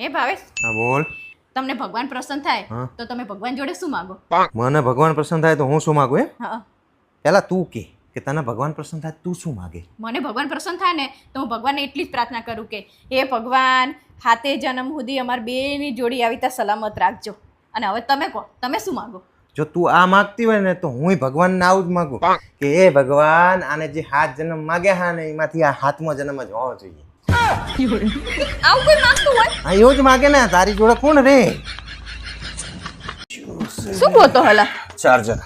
હે ભાવેશ, હા બોલ. તમને ભગવાન પ્રસન્ન થાય હા. તો તમે ભગવાન જોડે શું માંગો? મને ભગવાન પ્રસન્ન થાય તો હું શું માગું? હા, પહેલા તું કે તને ભગવાન પ્રસન્ન થાય તું શું માગે? મને ભગવાન પ્રસન્ન થાય ને તો હું ભગવાનને એટલી જ પ્રાર્થના કરું કે હે ભગવાન, હાથે જન્મ સુધી અમાર બેની જોડી આવી ત્યાં સલામત રાખજો. અને હવે તમે કહો, તમે શું માંગો? જો તું આ માગતી હોય ને તો હું ભગવાનને આવું જ માગું કે એ ભગવાન આને જે 7 જન્મ માગ્યા હા ને એમાંથી આ 7મો જન્મ જ હોવો જોઈએ. આવું કોઈ માંગતું હોય? હા એવું જ માગે ને. તારી જોડે કોણ રે? શું બોલતો હલા? ચાર્જર.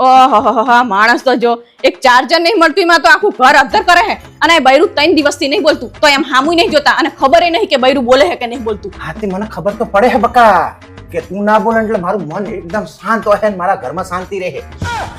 ઓહો, માણસ તો જો એક ચાર્જર નહીં મળતું એમાં તો આખું ઘર અધર કરે હે. અને બૈરું 3 દિવસથી નહીં બોલતું તો એમ હામુય નહીં જોતા અને ખબર નહીં કે બૈરું બોલે હે કે નહીં બોલતું. હા તે મને ખબર તો પડે હે બકા કે તું ના બોલે એટલે મારું મન એકદમ શાંત હોય ને મારા ઘરમાં શાંતિ રહે.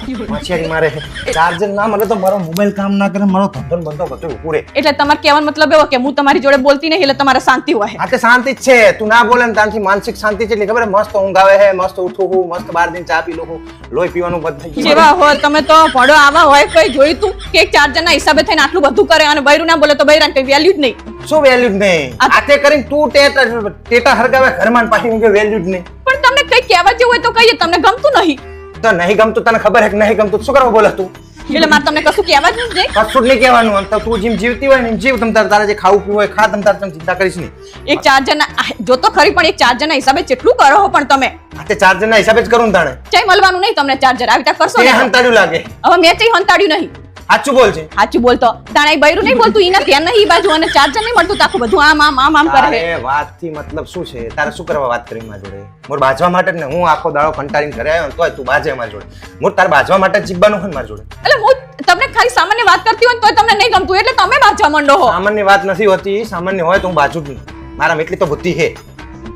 મચ્છરી મારે ચાર્જર ના મળે તો મારો મોબાઈલ કામ ના કરે, મારો ધંધો બંધો બધું ઉકળે. એટલે તમારે કહેવાનો મતલબ એવો કે હું તમારી જોડે બોલતી નહીં એટલે તમારે શાંતિ હોય. આ તે શાંતિ જ છે. તું ના બોલે ને ત્યાંથી માનસિક શાંતિ છે એટલે ખબર મસ્ત ઊંઘ આવે છે, મસ્ત ઉઠું હું, મસ્ત 12 દિન ચા પી લઉં, લોહી પીવાનું બંધ થઈ ગયું. જેવા હોય તમે તો પડો આવા હોય કોઈ જોયું તું કે એક ચાર્જરના હિસાબે થઈને આટલું બધું કરે અને બૈરું ના બોલે તો બૈરાને કઈ વેલ્યુ જ નહીં. શું વેલ્યુ જ નહીં? આતે કરીને તું ટેટા હરગાવે ઘરમાં પાછી ઊંઘે વેલ્યુ જ નહીં. પણ તમને કઈ કહેવા જેવું હોય તો કહીએ, તમને ગમતું નહીં તો નહીં ગમતું તને ખબર હે કે નહીં ગમતું શું કરવા બોલે તું? એટલે મારે તમને કશું કહેવા જ નહીં. કશું જ નહીં કહેવાનું. આમ તો તું જેમ જીવતી હોય ને એમ જીવ. તારે જે ખાવું પીવું હોય ખા. તારે ચિંતા કરીશ નહીં. એક ચાર્જરના જો તો ખરી પણ એક ચાર્જરના હિસાબે કેટલું કરો હો પણ તમે. આ તે ચાર્જર ના હિસાબે જ કરું ને તાણે. ચઈ મળવાનું નહીં તમને ચાર્જર આવી રીતે કરશો તે ને હંતાડ્યું લાગે. હવે મેં ચઈ હંતાડ્યું નહીં. સાચું બોલ છે. સાચું બોલતો તાણે એ બૈરું નહીં બોલતું એના ધ્યાન નહીં ઈ બાજુ અને ચાર્જર નહીં મળતું તો આખું બધું આમ કરે છે. તારે વાતથી મતલબ શું છે? તારે શું કરવા વાત કરી મારા જોડે? મોર બાજવા માટે જ ને હું આખો દાડો કંટાળીને ઘરે આવ્યો ને તોય તું બાજે મારા જોડે. મોર તારે બાજવા માટે જ જીવવાનું હોય ને મારા જોડે. એટલે હું તમને ખાલી સામાન્ય વાત કરતી હોય તો તમને નહીં ગમતું એટલે તમે બાજવા માંડો હો. સામાન્ય વાત નથી હોતી. સામાન્ય હોય તો હું બાજુ જ નહીં. મારામાં એટલી તો બુદ્ધિ છે.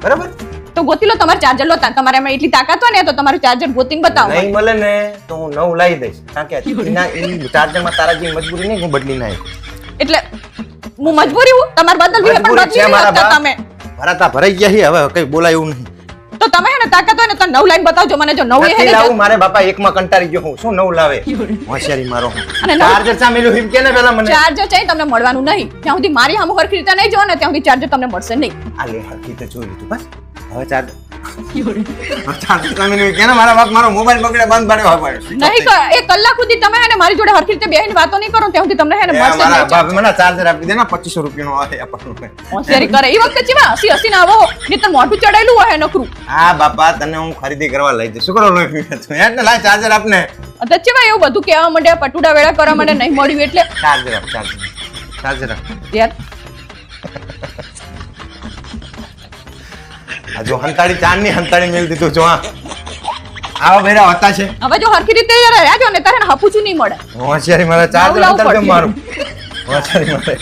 બરાબર? તો ગોતી લો તમારે ચાર્જર લો. તમારે એમાં એટલી તાકાત હોય ને તો તમારું ચાર્જર ગોતીને બતાવો. નહીં મળે ને તો હું નવું લાવી દઈશ. કારણ કે એના એ ચાર્જરમાં તારા જેવી મજબૂરી નહીં હું બદલી નાખ. એટલે હું મજબૂરી હું તમારે બદલવી છે પણ મજબૂરી છે બદલી મારા નહીં બા. તમે. ભરાતા ભરાઈ ગયા છે હવે કઈ બોલાય એવું નહીં. તો તમે હે ને તાકાત હોય ને તો નવું લાઈન બતાવજો મને. જો નવું હે નથી ને લાવું. મારે બાપા એકમાં કંટાળી ગયો હું. શું નવું લાવે? હોશિયારી મારો. અને નવું- ચાર્જર ચામેલું હિમ કે ને પેલા મને. ચાર્જર ચાઈ તમને મળવાનું નહીં. જ્યાં સુધી મારી સામે હરખી રીતે નહીં જો ને ત્યાં સુધી ચાર્જર તમને મળશે નહીં. આ લે હરખી રીતે જોઈ લીધું બસ. હવે ચાર્જર ચાર્જર ચામેલું કે ને મારા બાપ મારો મોબાઈલ બગડે બંધ પડ્યો હવે. નહીં એક કલાક સુધી તમે હે ને મારી જોડે હરખી રીતે બેહીને વાતો નહીં કરો ત્યાં સુધી તમને હે ને મળશે મારા નહીં. બાપ મને ચાર્જર આપી દે ને 2500 રૂપિયાનો આવે આપણને. હોશિયારી કરે એ વખતે ચીવા હસી આવો નહીં તો મોઢું ચડાયેલું હોય નકરું. હા બાપા તને હું ખરીદી કરવા લઈ જઈશ. શું કરો લોહી પીવે તું? યાર ને લાય ચાર્જર આપને. અત્યારે ચીવા એવું બધું કહેવા માંડે પટુડા વેળા કરવા માંડે નહીં મળ્યું એટલે ચાર્જર આપ ચાર્જર આપ. યાર આ જો હંતાડી ચાંદની હંતાડી મેલ દીધું જો આ આવા બેરા હતા છે. હવે જો હરખી રીતે રહેજો ને તારે હપુચું નહીં મળે. હોશિયારી મારે ચાર્જર લાવું હંતાડી પડશે. મારું હોશિયારી મારે